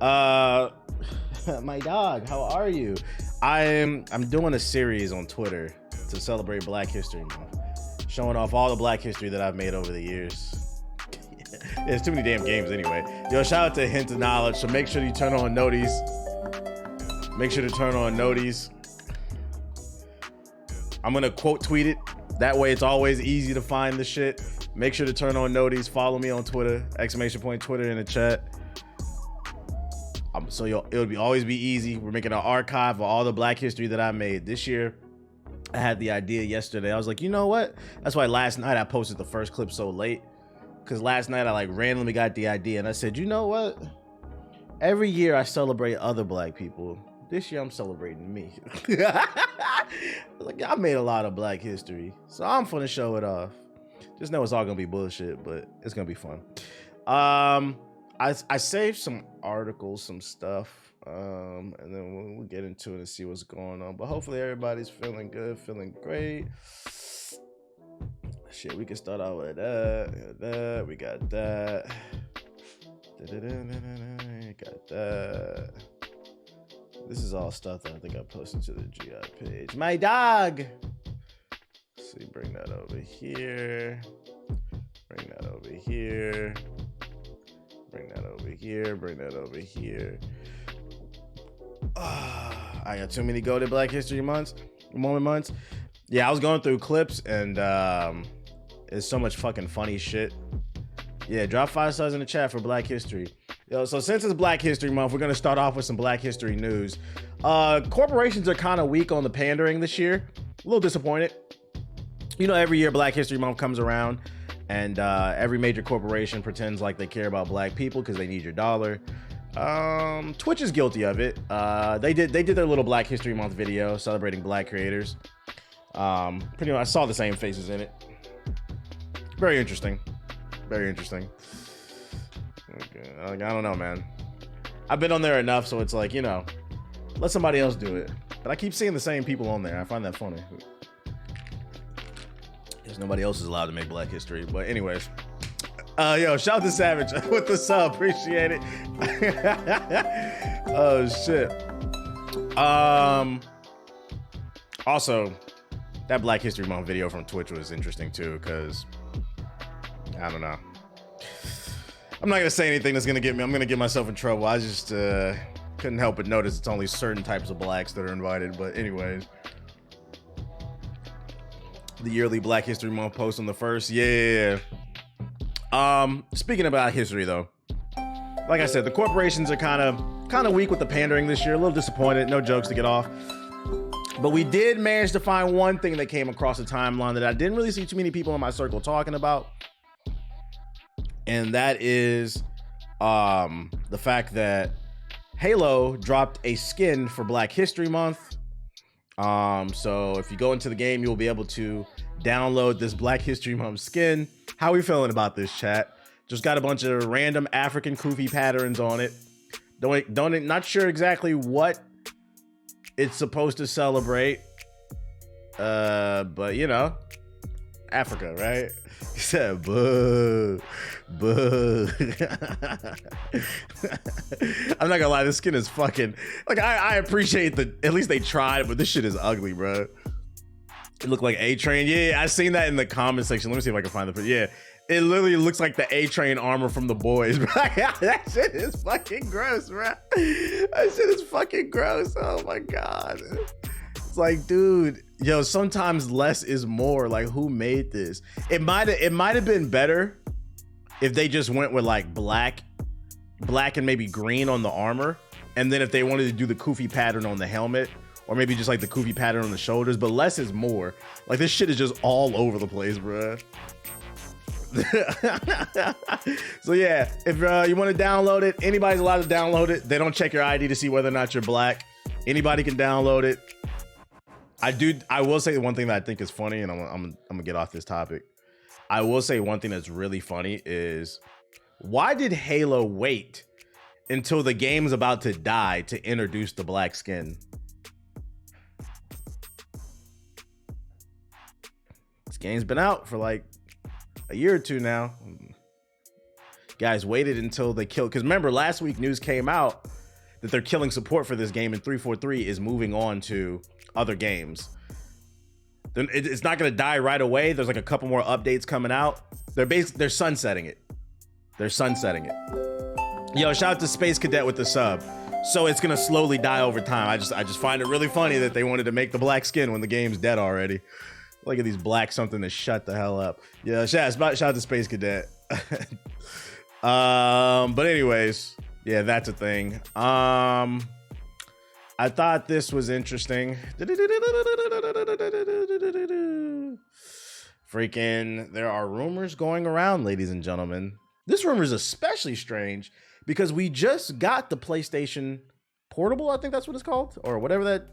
Uh, my dog, how are you? I'm doing a series on Twitter to celebrate Black History Month, showing off all the Black history that I've made over the years. There's too many damn games anyway. Yo, shout out to Hint of Knowledge. So make sure you turn on noties. Make sure to turn on noties. I'm gonna quote tweet it. That way it's always easy to find the shit. Make sure to turn on noties. Follow me on Twitter. Exclamation point Twitter in the chat. So it'll always be easy. We're making an archive of all the Black history that I made. This year, I had the idea yesterday. I was like, you know what? That's why last night I posted the first clip so late. Because last night I like randomly got the idea and I said, you know what? Every year I celebrate other Black people. This year I'm celebrating me. Like, I made a lot of Black history. So I'm gonna show it off. Just know it's all gonna be bullshit, but it's gonna be fun. I saved some articles, some stuff, and then we'll get into it and see what's going on. But hopefully everybody's feeling good, feeling great. Shit, we can start out with that. We got that. Got that. This is all stuff that I think I posted to the GI page. My dog. Let's see, bring that over here. Bring that over here. Bring that over here. Bring that over here. I got too many goated Black History months. Yeah, I was going through clips and it's so much fucking funny shit. Yeah, drop 5 stars in the chat for Black History. Yo, so since it's Black History Month, we're gonna start off with some Black History news. Corporations are kind of weak on the pandering this year. A little disappointed. You know, every year Black History Month comes around and every major corporation pretends like they care about Black people because they need your dollar. Twitch is guilty of it. They did their little Black History Month video celebrating Black creators. Pretty much I saw the same faces in it. Very interesting. Very interesting. Okay. I don't know, man. I've been on there enough, so it's like, you know, let somebody else do it. But I keep seeing the same people on there. I find that funny. Because nobody else is allowed to make Black history. But anyways. Yo, shout out to Savage with the sub. Appreciate it. Oh, shit. Also, that Black History Month video from Twitch was interesting, too, because I don't know. I'm not gonna say anything that's gonna get me. I'm gonna get myself in trouble. I just couldn't help but notice it's only certain types of Blacks that are invited. But anyways, the yearly Black History Month post on the 1st. Yeah. Speaking about history though, like I said, the corporations are kind of weak with the pandering this year. A little disappointed. No jokes to get off. But we did manage to find one thing that came across the timeline that I didn't really see too many people in my circle talking about. And that is the fact that Halo dropped a skin for Black History Month. So if you go into the game, you'll be able to download this Black History Month skin. How are we feeling about this, chat? Just got a bunch of random African kufi patterns on it. Not sure exactly what it's supposed to celebrate. But you know, Africa, right? He said, boo, boo. I'm not gonna lie, this skin is fucking, like, I appreciate at least they tried, but this shit is ugly, bro. It looked like A-Train. Yeah, I seen that in the comment section. Let me see if I can find the, yeah. It literally looks like the A-Train armor from The Boys, bro. That shit is fucking gross, bro. That shit is fucking gross. Oh my God. It's like, dude, yo, sometimes less is more. Like, who made this? It might have been better if they just went with like black and maybe green on the armor, and then if they wanted to do the kufi pattern on the helmet, or maybe just like the kufi pattern on the shoulders. But less is more. Like, this shit is just all over the place, bruh. So yeah, if you want to download it, anybody's allowed to download it. They don't check your ID to see whether or not you're Black. Anybody can download it. I will say one thing that I think is funny, and I'm gonna get off this topic. I will say one thing that's really funny is, why did Halo wait until the game's about to die to introduce the Black skin? This game's been out for like a year or two now. Guys waited until they killed, because remember last week news came out that they're killing support for this game, and 343 is moving on to other games. Then it's not gonna die right away. There's like a couple more updates coming out. They're sunsetting it. They're sunsetting it. Yo, shout out to Space Cadet with the sub. So it's gonna slowly die over time. I just find it really funny that they wanted to make the black skin when the game's dead already. Look at these black something to shut the hell up. Yeah, shout out to Space Cadet. But anyways, yeah, that's a thing. I thought this was interesting. Freaking, there are rumors going around, ladies and gentlemen. This rumor is especially strange because we just got the PlayStation Portable, I think that's what it's called, or whatever that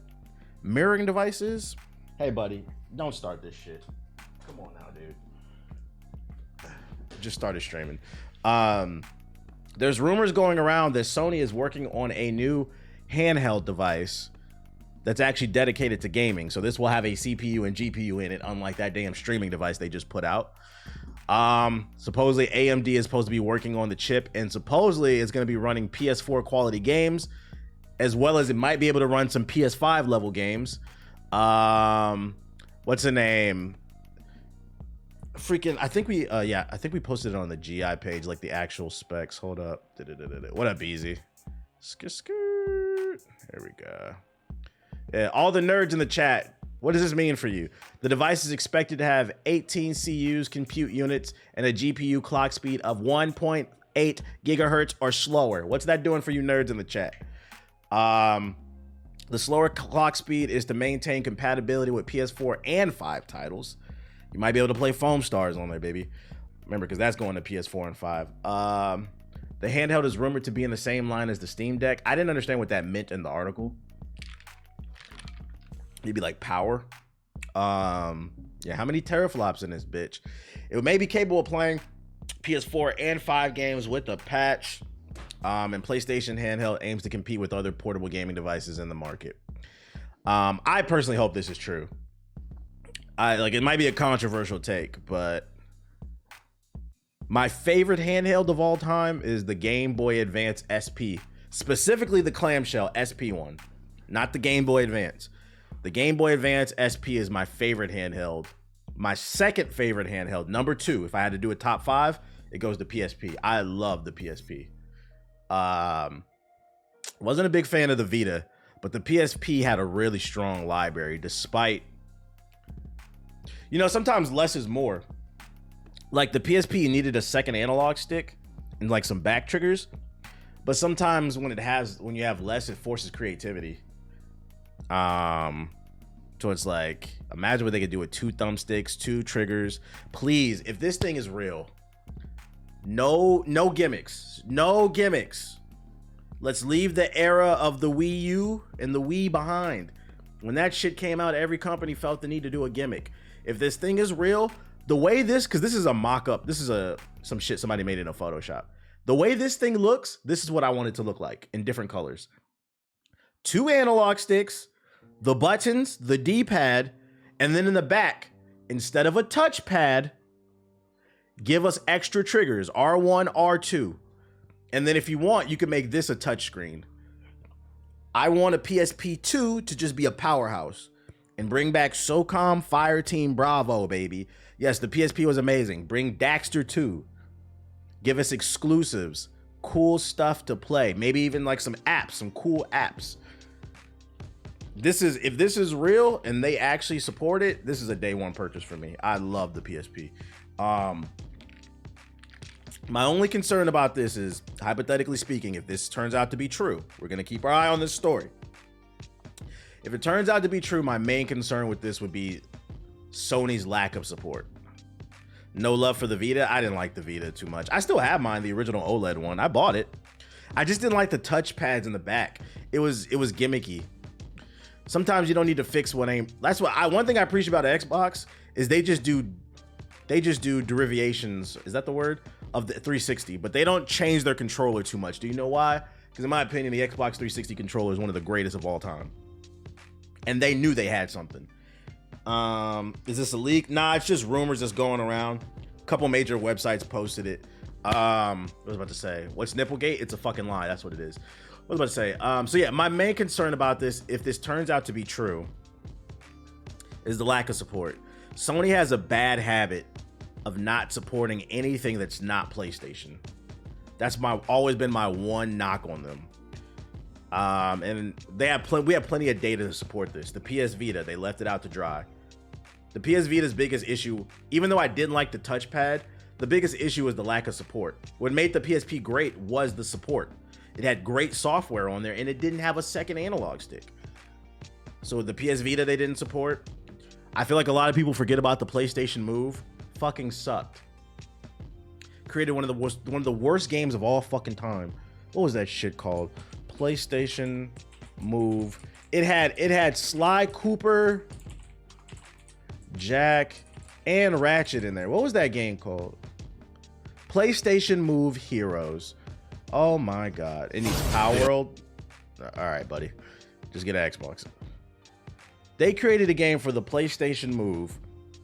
mirroring device is. Hey, buddy, don't start this shit. Come on now, dude. Just started streaming. There's rumors going around that Sony is working on a new handheld device that's actually dedicated to gaming. So this will have a CPU and GPU in it, unlike that damn streaming device they just put out. Supposedly AMD is supposed to be working on the chip, and supposedly it's going to be running PS4 quality games, as well as it might be able to run some PS5 level games. What's the name? Freaking, I think we posted it on the GI page, like the actual specs. Hold up. What up, Easy? Skirt. There we go. Yeah, all the nerds in the chat, what does this mean for you? The device is expected to have 18 CUs, compute units, and a GPU clock speed of 1.8 gigahertz or slower. What's that doing for you nerds in the chat? The slower clock speed is to maintain compatibility with PS4 and 5 titles. You might be able to play Foam Stars on there, baby. Remember, because that's going to PS4 and 5. The handheld is rumored to be in the same line as the Steam Deck. I didn't understand what that meant in the article. Maybe like power. Yeah, how many teraflops in this bitch? It may be capable of playing PS4 and 5 games with a patch. And PlayStation handheld aims to compete with other portable gaming devices in the market. I personally hope this is true. It might be a controversial take, but my favorite handheld of all time is the Game Boy Advance SP, specifically the clamshell SP one, not the Game Boy Advance. The Game Boy Advance SP is my favorite handheld. My second favorite handheld, number 2, if I had to do a top 5, it goes to PSP. I love the PSP. Wasn't a big fan of the Vita, but the PSP had a really strong library, despite, sometimes less is more. Like the PSP needed a second analog stick and like some back triggers, but sometimes when you have less, it forces creativity. So it's like, imagine what they could do with 2 thumbsticks, 2 triggers. Please, if this thing is real, no gimmicks. Let's leave the era of the Wii U and the Wii behind. When that shit came out, every company felt the need to do a gimmick. If this thing is real, the way because this is a mock-up, this is some shit somebody made in a Photoshop. The way this thing looks, this is what I want it to look like in different colors. 2 analog sticks, the buttons, the D-pad, and then in the back, instead of a touchpad, give us extra triggers, R1, R2. And then if you want, you can make this a touchscreen. I want a PSP2 to just be a powerhouse and bring back SOCOM Fireteam Bravo, baby. Yes, the PSP was amazing. Bring Daxter 2. Give us exclusives, cool stuff to play. Maybe even like some apps, some cool apps. If this is real and they actually support it, this is a day one purchase for me. I love the PSP. My only concern about this is, hypothetically speaking, if this turns out to be true, we're going to keep our eye on this story. If it turns out to be true, my main concern with this would be Sony's lack of support. No love for the Vita. I didn't like the Vita too much. I still have mine, the original OLED one. I bought it. I just didn't like the touch pads in the back. It was gimmicky. Sometimes you don't need to fix what ain't. That's what one thing I appreciate about Xbox is they just do derivations. Is that the word? Of the 360, but they don't change their controller too much. Do you know why? Because in my opinion, the Xbox 360 controller is one of the greatest of all time. And they knew they had something. Is this a leak? Nah, it's just rumors that's going around. A couple major websites posted it. What was I about to say? What's Nipplegate? It's a fucking lie. That's what it is. What was I about to say? So yeah, my main concern about this, if this turns out to be true, is the lack of support. Sony has a bad habit of not supporting anything that's not PlayStation. That's always been my one knock on them. And we have plenty of data to support this. The PS Vita, they left it out to dry. The PS Vita's biggest issue, even though I didn't like the touchpad, the biggest issue was the lack of support. What made the PSP great was the support. It had great software on there, and it didn't have a second analog stick. So the PS Vita, they didn't support. I feel like a lot of people forget about the PlayStation Move. Fucking sucked. Created one of the worst games of all fucking time. What was that shit called? PlayStation Move. It had Sly Cooper, Jack, and Ratchet in there. What was that game called? PlayStation Move Heroes. Oh my god. It needs Power World. All right, buddy. Just get an Xbox. They created a game for the PlayStation Move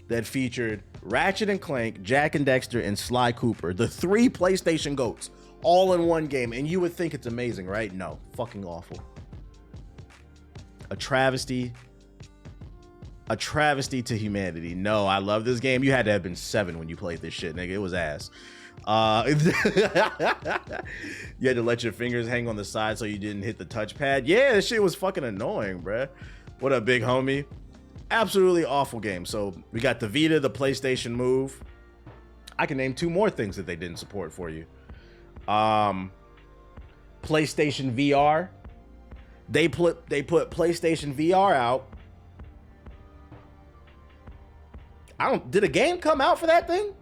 that featured Ratchet and Clank, Jack and Dexter, and Sly Cooper, the 3 PlayStation GOATs, all in one game. And you would think it's amazing, right? No. Fucking awful. A travesty. A travesty to humanity. No, I love this game. You had to have been 7 when you played this shit, nigga. It was ass. You had to let your fingers hang on the side so you didn't hit the touchpad. Yeah, this shit was fucking annoying, bruh. What up, big homie? Absolutely awful game. So we got the Vita, the PlayStation Move. I can name 2 more things that they didn't support for you. PlayStation VR. They put PlayStation VR out. Did a game come out for that thing?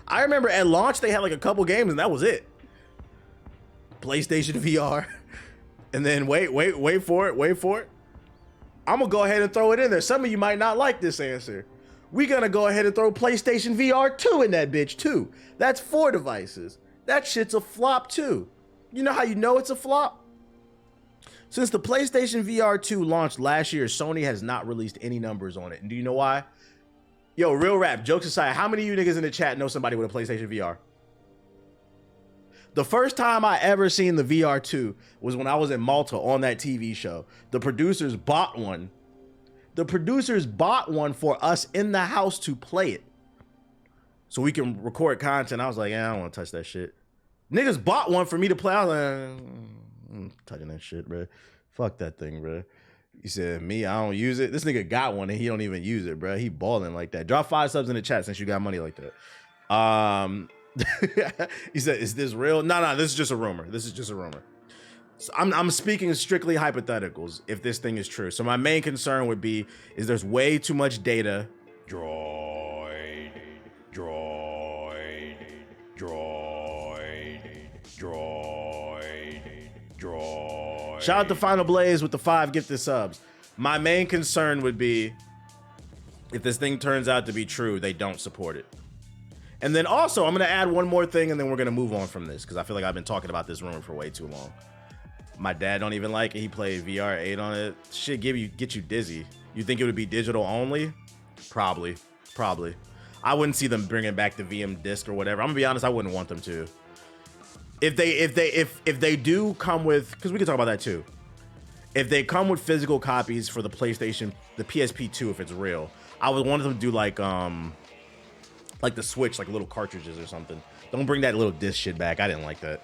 I remember at launch they had like a couple games and that was it. PlayStation VR. And then wait for it. I'm gonna go ahead and throw it in there. Some of you might not like this answer. We're gonna go ahead and throw PlayStation VR 2 in that bitch too. That's 4 devices. That shit's a flop too. You know how you know it's a flop? Since the PlayStation VR 2 launched last year, Sony has not released any numbers on it. And do you know why? Yo, real rap, jokes aside, how many of you niggas in the chat know somebody with a PlayStation VR? The first time I ever seen the VR 2 was when I was in Malta on that TV show. The producers bought one. The producers bought one for us in the house to play it. So we can record content. I was like, yeah, I don't want to touch that shit. Niggas bought one for me to play. I was like, I'm touching that shit, bro. Fuck that thing, bro. He said, me, I don't use it. This nigga got one and he don't even use it, bro. He balling like that. Drop 5 subs in the chat since you got money like that. He said, is this real? No, this is just a rumor. This is just a rumor. So I'm speaking strictly hypotheticals if this thing is true. So my main concern would be is there's way too much data. Droid. Shout out to Final Blaze with the 5 gifted subs. My main concern would be if this thing turns out to be true, they don't support it. And then also, I'm going to add one more thing and then we're going to move on from this because I feel like I've been talking about this rumor for way too long. My dad don't even like it. He played VR 8 on it. Shit get you dizzy. You think it would be digital only? Probably. I wouldn't see them bringing back the VM disc or whatever. I'm going to be honest, I wouldn't want them to. If they do come with, because we can talk about that too. If they come with physical copies for the PlayStation, the PSP 2, if it's real, I would want them to do like the Switch, like little cartridges or something. Don't bring that little disc shit back. I didn't like that.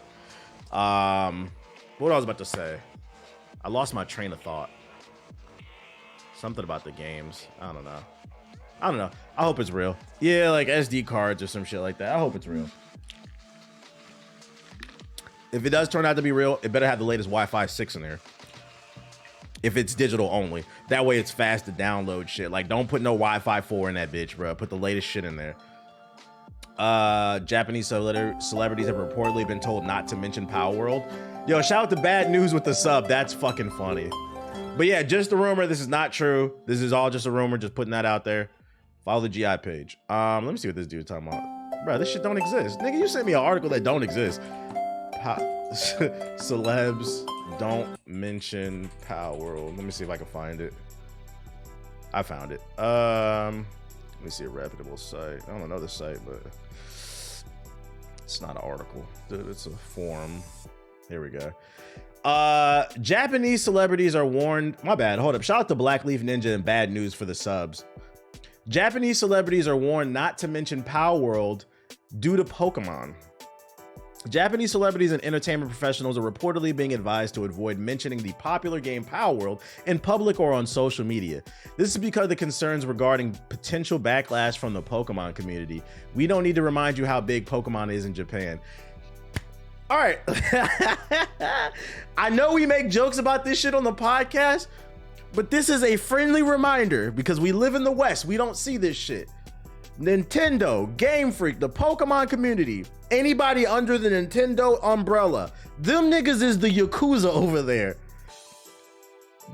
What I was about to say, I lost my train of thought. Something about the games. I don't know. I hope it's real. Yeah, like SD cards or some shit like that. I hope it's real. If it does turn out to be real, it better have the latest Wi-Fi 6 in there. If it's digital only. That way it's fast to download shit. Like, don't put no Wi-Fi 4 in that bitch, bro. Put the latest shit in there. Japanese celebrities have reportedly been told not to mention Power World. Yo, shout out to Bad News with the sub. That's fucking funny. But yeah, just a rumor. This is not true. This is all just a rumor. Just putting that out there. Follow the GI page. Let me see what this dude's talking about. Bro, this shit don't exist. Nigga, you sent me an article that don't exist. Celebs don't mention Power World. Let me see if I can find it. I found it. Let me see a reputable site. I don't know the site, but It's not an article, dude. It's a forum. Here we go. Japanese celebrities are warned. My bad. Hold up. Shout out to Black Leaf Ninja and Bad News for the subs. Japanese celebrities are warned not to mention Power World due to Pokemon. Japanese celebrities and entertainment professionals are reportedly being advised to avoid mentioning the popular game Power World in public or on social media. This is because of the concerns regarding potential backlash from the Pokemon community. We don't need to remind you how big Pokemon is in Japan. All right. I know we make jokes about this shit on the podcast, but this is a friendly reminder because we live in the West. We don't see this shit. Nintendo, Game Freak, the Pokemon community, anybody under the Nintendo umbrella, them niggas is the Yakuza over there.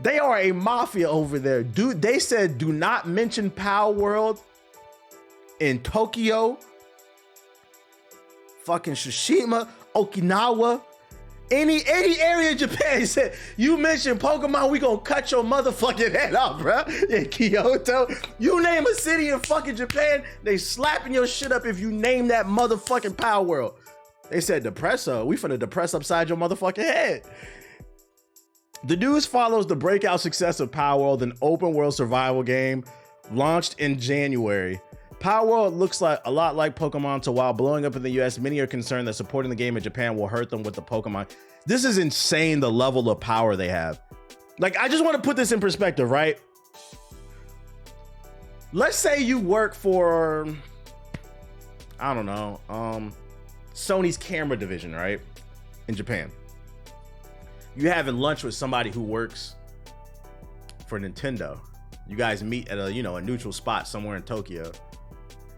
They are a mafia over there. Dude, they said do not mention Power World in Tokyo, fucking Tsushima, Okinawa, any area in Japan. He said, you mention Pokemon, we gonna cut your motherfucking head off, bro. In Kyoto, you name a city in fucking Japan, they slapping your shit up if you name that motherfucking Power World. They said, depresso, we finna depress upside your motherfucking head. The news follows the breakout success of Power World, an open world survival game launched in January. Power World looks like a lot like Pokemon, so while blowing up in the US, many are concerned that supporting the game in Japan will hurt them with the Pokemon. This is insane, the level of power they have. Like, I just want to put this in perspective, right? Let's say you work for, I don't know, Sony's camera division, right? In Japan. You having lunch with somebody who works for Nintendo. You guys meet at a neutral spot somewhere in Tokyo.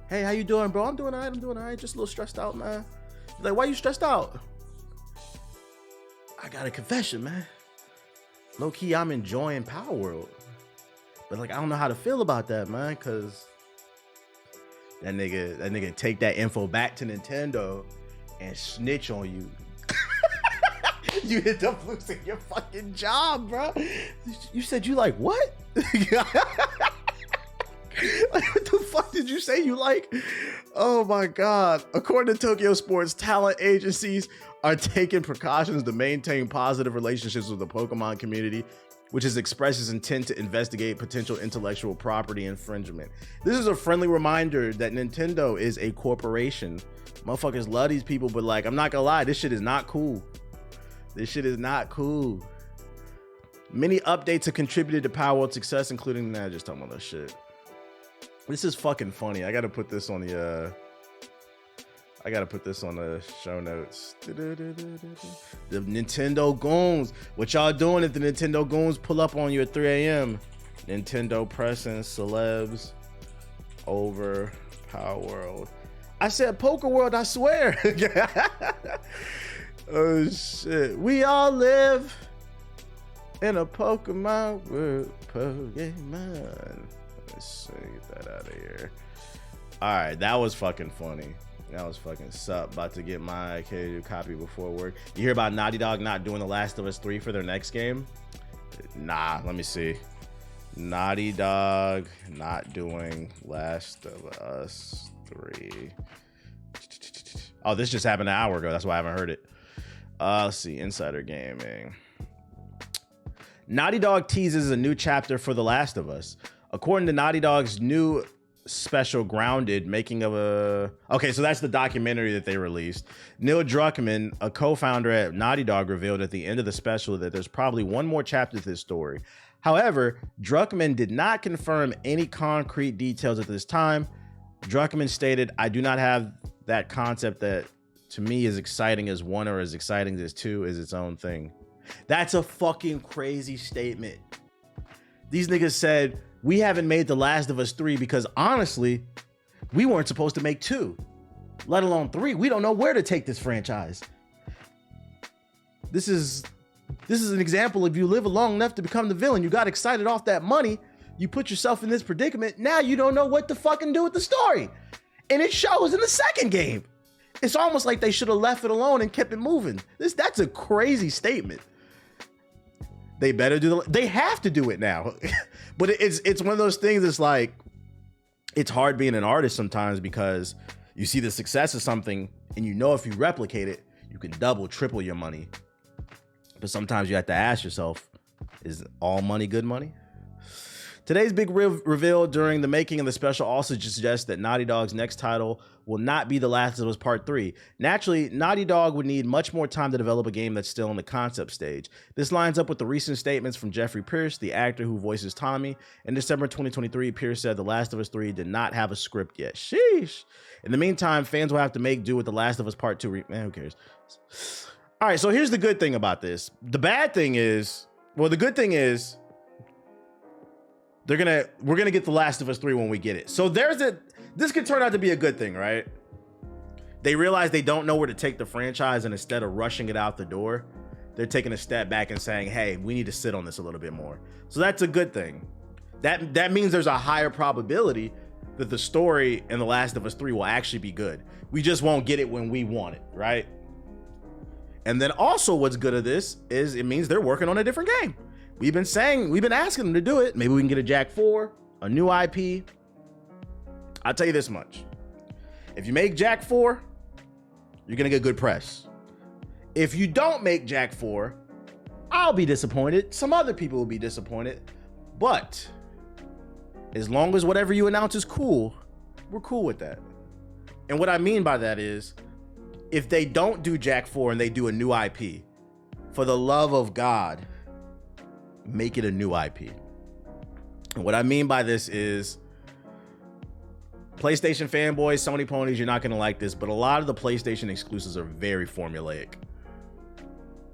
Hey, how you doing, bro? I'm doing all right. Just a little stressed out, man. Like, why you stressed out? I got a confession, man. Low key, I'm enjoying Power World. But like, I don't know how to feel about that, man, cause that nigga take that info back to Nintendo and snitch on you. You end up losing your fucking job, bro. You said you like what? Like, what the fuck did you say you like? Oh my God. According to Tokyo Sports, talent agencies are taking precautions to maintain positive relationships with the Pokemon community, which has expressed its intent to investigate potential intellectual property infringement. This is a friendly reminder that Nintendo is a corporation. Motherfuckers love these people, but like, I'm not gonna lie, this shit is not cool. This shit is not cool. Many updates have contributed to Power World's success, including, just talking about that shit. This is fucking funny. I gotta put this on the show notes. The Nintendo goons. What y'all doing if the Nintendo goons pull up on you at 3 a.m.? Nintendo pressing celebs over Power World. I said Poker World, I swear. Oh shit. We all live in a Pokemon world. Pokemon. Let's get that out of here. All right, that was fucking funny. That was fucking sup. About to get my copy before work. You hear about Naughty Dog not doing The Last of Us 3 for their next game? Nah, let me see. Naughty Dog not doing Last of Us 3. Oh, this just happened an hour ago. That's why I haven't heard it. Let's see. Insider Gaming. Naughty Dog teases a new chapter for The Last of Us. According to Naughty Dog's new special Grounded, making of a... Okay, so that's the documentary that they released. Neil Druckmann, a co-founder at Naughty Dog, revealed at the end of the special that there's probably one more chapter to this story. However, Druckmann did not confirm any concrete details at this time. Druckmann stated, I do not have that concept that to me is exciting as one or as exciting as two is its own thing. That's a fucking crazy statement. These niggas said, we haven't made The Last of Us 3 because honestly, we weren't supposed to make 2, let alone 3. We don't know where to take this franchise. This is an example of you live long enough to become the villain. You got excited off that money. You put yourself in this predicament. Now you don't know what to fucking do with the story. And it shows in the second game. It's almost like they should have left it alone and kept it moving. That's a crazy statement. They better do they have to do it now. But it's one of those things that's like, it's hard being an artist sometimes because you see the success of something And you know if you replicate it, you can double, triple your money. But sometimes you have to ask yourself, is all money good money? Today's big reveal during the making of the special also suggests that Naughty Dog's next title will not be The Last of Us Part 3. Naturally, Naughty Dog would need much more time to develop a game that's still in the concept stage. This lines up with the recent statements from Jeffrey Pierce, the actor who voices Tommy. In December 2023, Pierce said The Last of Us 3 did not have a script yet. Sheesh. In the meantime, fans will have to make do with The Last of Us Part 2. Man, who cares? All right, so here's the good thing about this. The bad thing is, well, the good thing is, we're gonna get The Last of Us 3 when we get it. So this could turn out to be a good thing, right? They realize they don't know where to take the franchise, and instead of rushing it out the door, they're taking a step back and saying, hey, we need to sit on this a little bit more. So that's a good thing. That means there's a higher probability that the story in The Last of Us 3 will actually be good. We just won't get it when we want it, right? And then also what's good of this is it means they're working on a different game. We've been asking them to do it. Maybe we can get a Jak 4, a new IP. I'll tell you this much. If you make Jak 4, you're gonna get good press. If you don't make Jak 4, I'll be disappointed. Some other people will be disappointed. But as long as whatever you announce is cool, we're cool with that. And what I mean by that is, if they don't do Jak 4 and they do a new IP, for the love of God, make it a new IP. And what I mean by this is, PlayStation fanboys, Sony ponies, you're not gonna like this, but a lot of the PlayStation exclusives are very formulaic.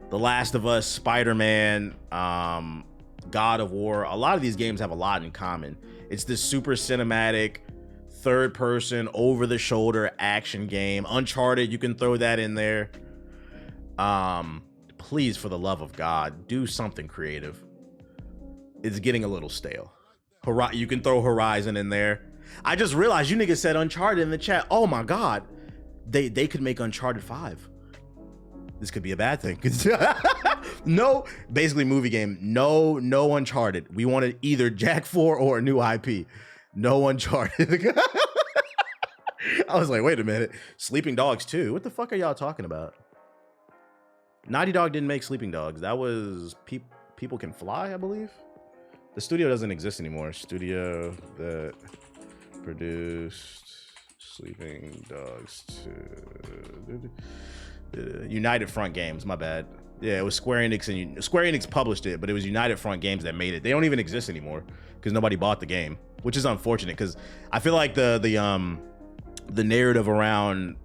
The Last of Us, Spider-Man, God of War, a lot of these games have a lot in common. It's this super cinematic, third person, over the shoulder action game. Uncharted, you can throw that in there. Please, for the love of God, do something creative. It's getting a little stale. You can throw Horizon in there. I just realized you niggas said Uncharted in the chat. Oh my God. They could make Uncharted 5. This could be a bad thing. No, basically movie game. No Uncharted. We wanted either Jak 4 or a new IP. No Uncharted. I was like, wait a minute. Sleeping Dogs 2. What the fuck are y'all talking about? Naughty Dog didn't make Sleeping Dogs. That was People Can Fly, I believe. The studio doesn't exist anymore. Studio that produced Sleeping Dogs 2. United Front Games, my bad. Yeah, it was Square Enix, and Square Enix published it, but it was United Front Games that made it. They don't even exist anymore because nobody bought the game, which is unfortunate because I feel like the narrative around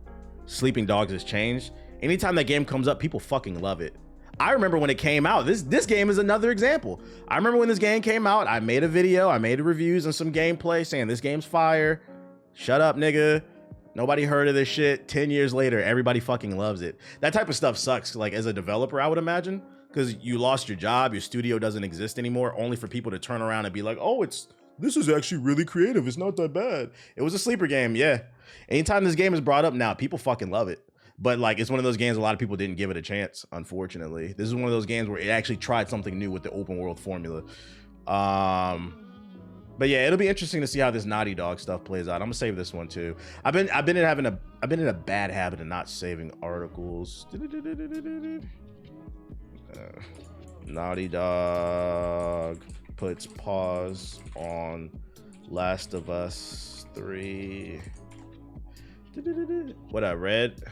Sleeping Dogs has changed. Anytime that game comes up, people fucking love it. I remember when it came out. This game is another example. I remember when this game came out, I made a video, I made reviews and some gameplay saying this game's fire. Shut up, nigga. Nobody heard of this shit. 10 years later, everybody fucking loves it. That type of stuff sucks, like as a developer, I would imagine, because you lost your job, your studio doesn't exist anymore, only for people to turn around and be like, oh, this is actually really creative. It's not that bad. It was a sleeper game, yeah. Anytime this game is brought up now, people fucking love it. But like, it's one of those games a lot of people didn't give it a chance, unfortunately. This is one of those games where it actually tried something new with the open world formula. But yeah, it'll be interesting to see how this Naughty Dog stuff plays out. I'm gonna save this one too. I've been in a bad habit of not saving articles. Naughty Dog puts pause on Last of Us 3. What I read.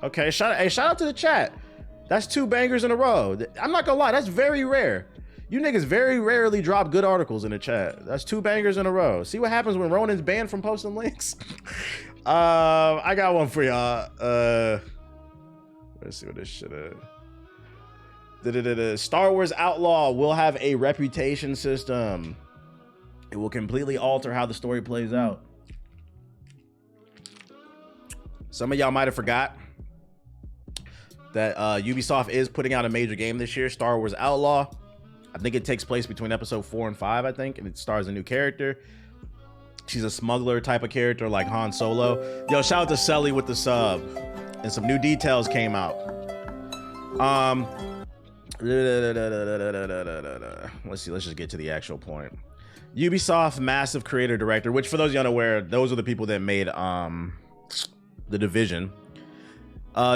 Okay, shout out to the chat. That's 2 bangers in a row. I'm not gonna lie, that's very rare. You niggas very rarely drop good articles in the chat. That's 2 bangers in a row. See what happens when Ronan's banned from posting links? I got one for y'all. Let's see what this shit is. Star Wars Outlaw will have a reputation system. It will completely alter how the story plays out. Some of y'all might have forgot that Ubisoft is putting out a major game this year, Star Wars Outlaw. I think it takes place between episode 4 and 5, I think, and it stars a new character. She's a smuggler type of character like Han Solo. Yo, shout out to Sully with the sub. And some new details came out. Let's see, let's just get to the actual point. Ubisoft massive creator director, which for those of you unaware, those are the people that made The Division.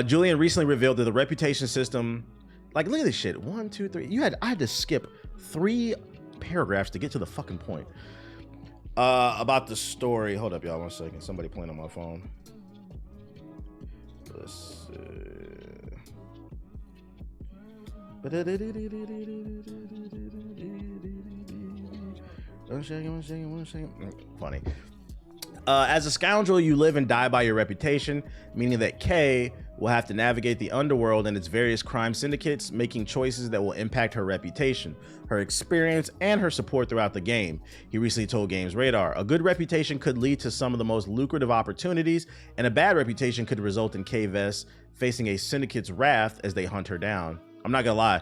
Julian recently revealed that the reputation system, like, look at this shit. 1, 2, 3. I had to skip 3 paragraphs to get to the fucking point. About the story. Hold up, y'all. 1 second. Somebody playing on my phone. Let's see. 1 second. Funny. As a scoundrel, you live and die by your reputation, meaning that Kay will have to navigate the underworld and its various crime syndicates, making choices that will impact her reputation, her experience, and her support throughout the game. He recently told Games Radar, a good reputation could lead to some of the most lucrative opportunities, and a bad reputation could result in Kay Vess facing a syndicate's wrath as they hunt her down. I'm not gonna lie.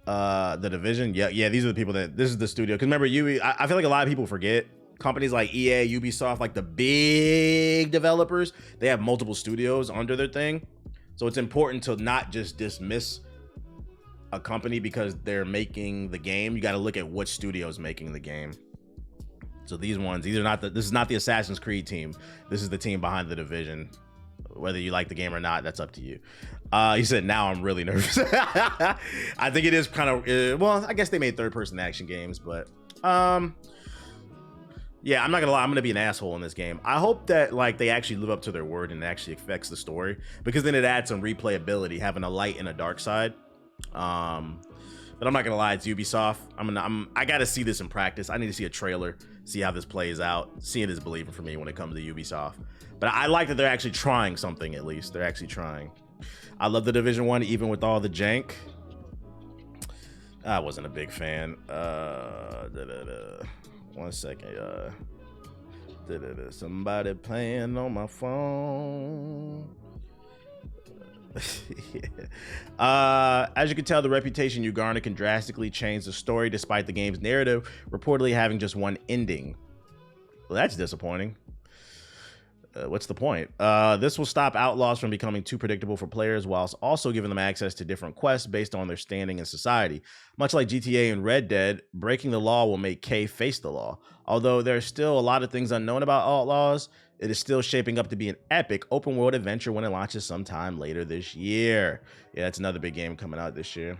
The Division, yeah, these are the people this is the studio. Because remember, I feel like a lot of people forget. Companies like EA, Ubisoft, like the big developers, they have multiple studios under their thing. So it's important to not just dismiss a company because they're making the game. You got to look at what studio is making the game. So this is not the Assassin's Creed team. This is the team behind the Division. Whether you like the game or not, that's up to you. He said, now I'm really nervous. I think it is kind of, well, I guess they made third-person action games, but yeah, I'm not gonna lie, I'm gonna be an asshole in this game. I hope that like they actually live up to their word and it actually affects the story, because then it adds some replayability, having a light and a dark side. But I'm not gonna lie, it's Ubisoft. I gotta see this in practice. I need to see a trailer, see how this plays out. Seeing is believing for me when it comes to Ubisoft. But I like that they're actually trying something. At least they're actually trying. I love the Division 1, even with all the jank. I wasn't a big fan. 1 second. Somebody playing on my phone. Yeah. As you can tell, the reputation you garner can drastically change the story, despite the game's narrative reportedly having just one ending. Well, that's disappointing. What's the point? This will stop Outlaws from becoming too predictable for players, whilst also giving them access to different quests based on their standing in society. Much like GTA and Red Dead, breaking the law will make Kay face the law. Although there's still a lot of things unknown about Outlaws, it is still shaping up to be an epic open-world adventure when it launches sometime later this year. Yeah, that's another big game coming out this year.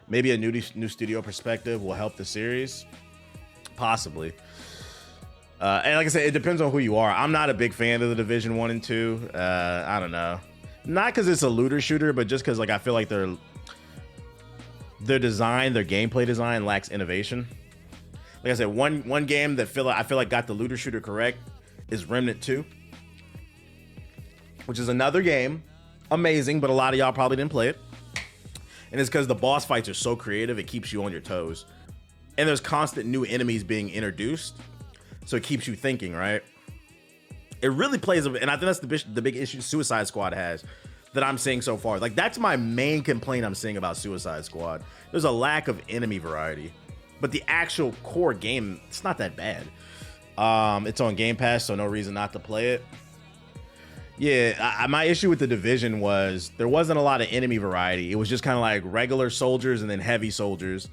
Maybe a new studio perspective will help the series. Possibly. And like I said, it depends on who you are. I'm not a big fan of the Division 1 and 2. I don't know. Not because it's a looter shooter, but just because like I feel like their gameplay design lacks innovation. Like I said, one game that I feel like got the looter shooter correct is Remnant 2, which is another game, amazing, but a lot of y'all probably didn't play it. And it's because the boss fights are so creative, it keeps you on your toes. And there's constant new enemies being introduced. So it keeps you thinking, right? It really plays, and I think that's the big issue Suicide Squad has that I'm seeing so far. Like, that's my main complaint I'm seeing about Suicide Squad. There's a lack of enemy variety. But the actual core game, it's not that bad. It's on Game Pass, so no reason not to play it. Yeah, my issue with the Division was there wasn't a lot of enemy variety. It was just kind of like regular soldiers and then heavy soldiers.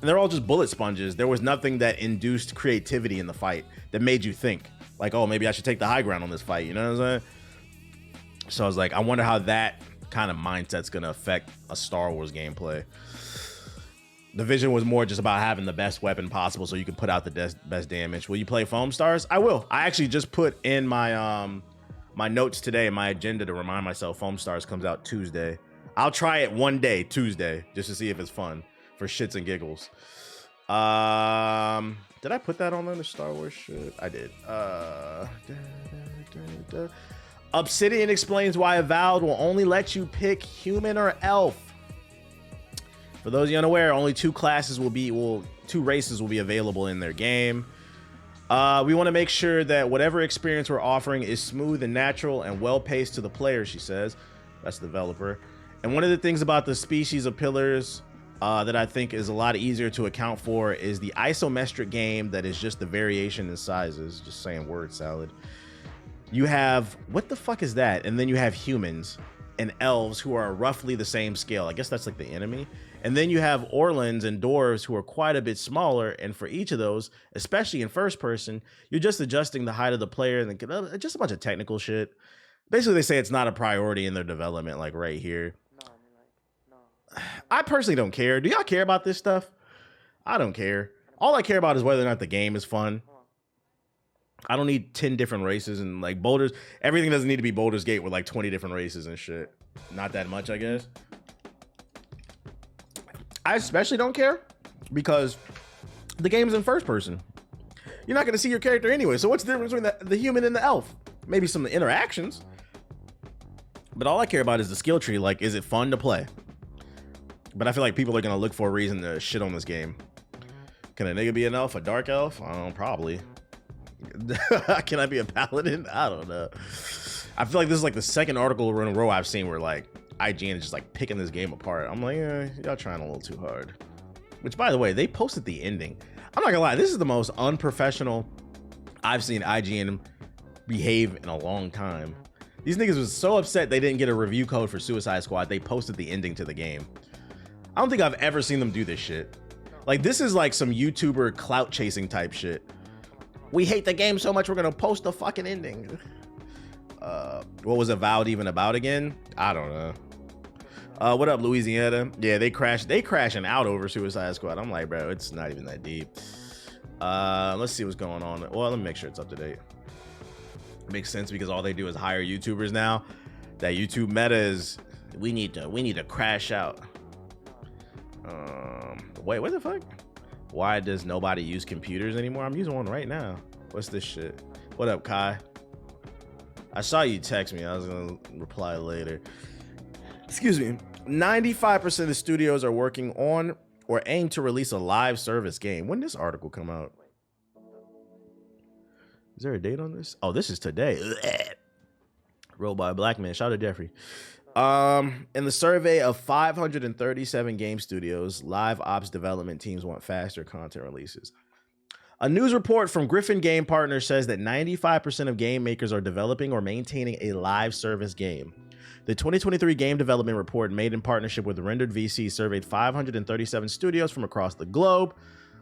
And they're all just bullet sponges. There was nothing that induced creativity in the fight that made you think, like, oh, maybe I should take the high ground on this fight. You know what I'm saying? So I was like, I wonder how that kind of mindset's going to affect a Star Wars gameplay. Division was more just about having the best weapon possible so you can put out the best damage. Will you play Foam Stars? I will. I actually just put in my my notes today, my agenda, to remind myself Foam Stars comes out Tuesday. I'll try it one day, Tuesday, just to see if it's fun. For shits and giggles. Did I put that on the Star Wars shit? I did. Obsidian explains why Avowed will only let you pick human or elf. For those of you unaware, only two races will be available in their game. We want to make sure that whatever experience we're offering is smooth and natural and well paced to the player, she says. That's the developer. And one of the things about the species of pillars that I think is a lot easier to account for is the isometric game that is just the variation in sizes. Just saying word salad. You have, what the fuck is that? And then you have humans. and elves who are roughly the same scale. I guess that's like the enemy. And then you have Orlans and dwarves who are quite a bit smaller. And for each of those, especially in first person, you're just adjusting the height of the player and just a bunch of technical shit. Basically, they say it's not a priority in their development, like right here. I personally don't care. Do y'all care about this stuff? I don't care. All I care about is whether or not the game is fun. I don't need 10 different races and like Boulders. Everything doesn't need to be Baldur's Gate with like 20 different races and shit. Not that much, I guess. I especially don't care because the game's in first person. You're not going to see your character anyway. So what's the difference between the human and the elf? Maybe some interactions. But all I care about is the skill tree. Like, is it fun to play? But I feel like people are going to look for a reason to shit on this game. Can a nigga be an elf? A dark elf? I don't know, probably. Can I be a paladin? I don't know. I feel like this is like the second article in a row I've seen where like IGN is just like picking this game apart. I'm like, y'all trying a little too hard. Which, by the way, they posted the ending. I'm not gonna lie, this is the most unprofessional I've seen IGN behave in a long time. These niggas was so upset they didn't get a review code for Suicide Squad, they posted the ending to the game. I don't think I've ever seen them do this shit. Like, this is like some YouTuber clout chasing type shit. We hate the game so much we're gonna post the fucking ending. What was Avowed even about again? I don't know. What up, Louisiana? Yeah, they crashing out over Suicide Squad. I'm like, bro, it's not even that deep. Let's see what's going on. Well, let me make sure it's up to date. Makes sense because all they do is hire YouTubers now. That YouTube meta is we need to crash out. Wait, what the fuck? Why does nobody use computers anymore? I'm using one right now. What's this shit? What up, Kai? I saw you text me. I was gonna reply later. Excuse me. 95% of the studios are working on or aim to release a live service game. When did this article come out? Is there a date on this? Oh, this is today. Wrote by a black man. Shout out to Jeffrey. In the survey of 537 game studios, live ops development teams want faster content releases. A news report from Griffin Game Partners says that 95% of game makers are developing or maintaining a live service game. The 2023 game development report, made in partnership with Rendered VC, surveyed 537 studios from across the globe.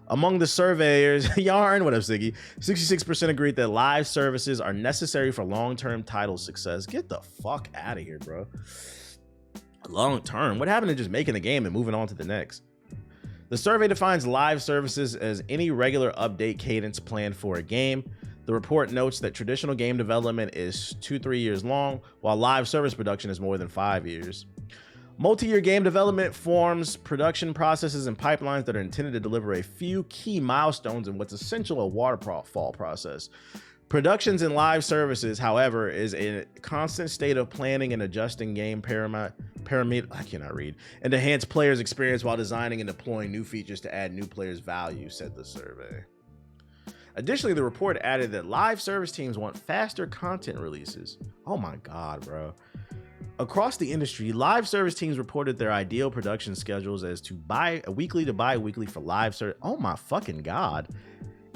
Among the surveyors, Yarn, what up, Siggy? 66% agreed that live services are necessary for long-term title success. Get the fuck out of here, bro. Long-term? What happened to just making a game and moving on to the next? The survey defines live services as any regular update cadence planned for a game. The report notes that traditional game development is 2-3 years long, while live service production is more than 5 years. Multi-year game development forms production processes and pipelines that are intended to deliver a few key milestones in what's essential a waterfall process. Productions and live services, however, is a constant state of planning and adjusting game parameter, I cannot read, and enhance players' experience while designing and deploying new features to add new players' value, said the survey. Additionally, the report added that live service teams want faster content releases. Oh my God, bro. Across the industry, live service teams reported their ideal production schedules as to weekly to bi-weekly for live service. Oh my fucking God.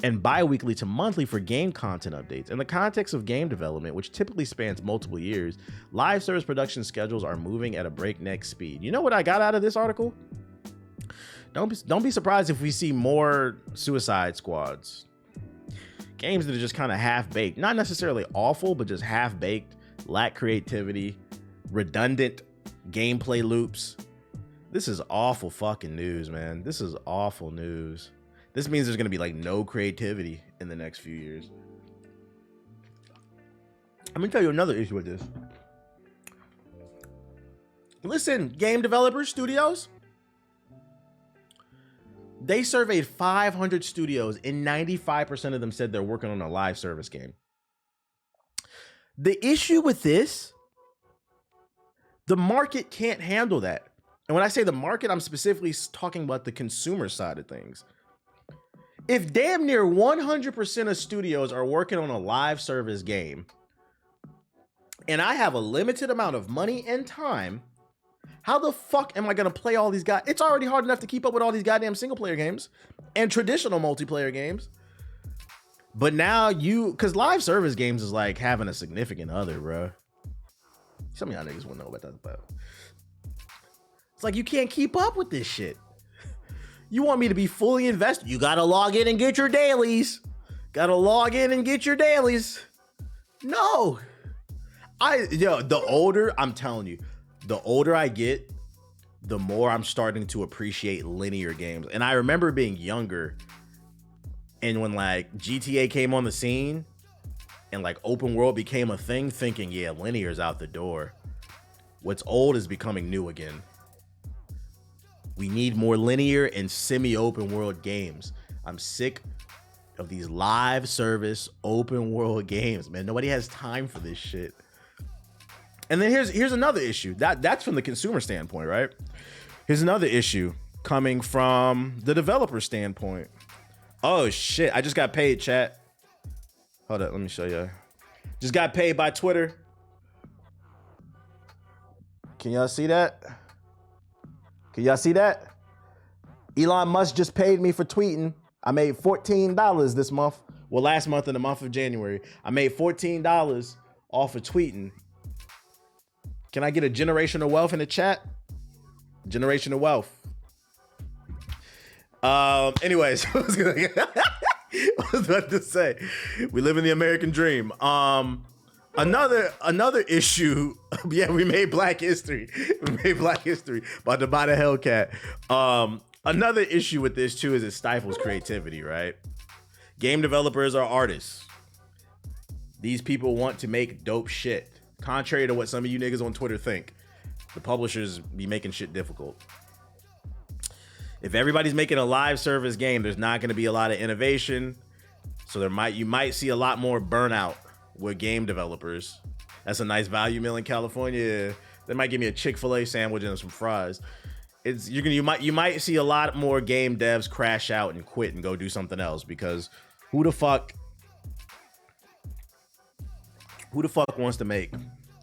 And bi-weekly to monthly for game content updates. In the context of game development, which typically spans multiple years, live service production schedules are moving at a breakneck speed. You know what I got out of this article? Don't be surprised if we see more Suicide Squads. Games that are just kind of half-baked. Not necessarily awful, but just half-baked, lack creativity, redundant gameplay loops. This is awful fucking news, man. This is awful news. This means there's going to be like no creativity in the next few years. Let me tell you another issue with this. Listen, game developers, studios, they surveyed 500 studios and 95% of them said they're working on a live service game. The issue with this, the market can't handle that. And when I say the market, I'm specifically talking about the consumer side of things. If damn near 100% of studios are working on a live service game, and I have a limited amount of money and time, how the fuck am I going to play all these guys? It's already hard enough to keep up with all these goddamn single player games and traditional multiplayer games. But now because live service games is like having a significant other, bro. Some of y'all niggas won't know what that's about. It's like you can't keep up with this shit. You want me to be fully invested? You gotta log in and get your dailies. Gotta log in and get your dailies. No. The older, I'm telling you, the older I get, the more I'm starting to appreciate linear games. And I remember being younger, and when like GTA came on the scene and like open world became a thing, thinking, yeah, linear's out the door. What's old is becoming new again. We need more linear and semi-open world games. I'm sick of these live service open world games, man. Nobody has time for this shit. And then here's another issue. That's from the consumer standpoint, right? Here's another issue coming from the developer standpoint. Oh shit, I just got paid, chat. Hold up, let me show you. Just got paid by Twitter. Can y'all see that? Can y'all see that? Elon Musk just paid me for tweeting. I made $14 this month. Well, last month in the month of January. I made $14 off of tweeting. Can I get a generational wealth in the chat? Generational wealth. Anyways, I was about to say, we live in the American dream. Another issue. Yeah, we made Black History. We made Black History. About to buy the Hellcat. Another issue with this too is it stifles creativity, right? Game developers are artists. These people want to make dope shit. Contrary to what some of you niggas on Twitter think, the publishers be making shit difficult. If everybody's making a live service game, there's not going to be a lot of innovation. So you might see a lot more burnout with game developers. That's a nice value meal in California. They might give me a Chick-fil-A sandwich and some fries. You might see a lot more game devs crash out and quit and go do something else, because who the fuck wants to make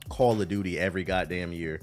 Call of Duty every goddamn year?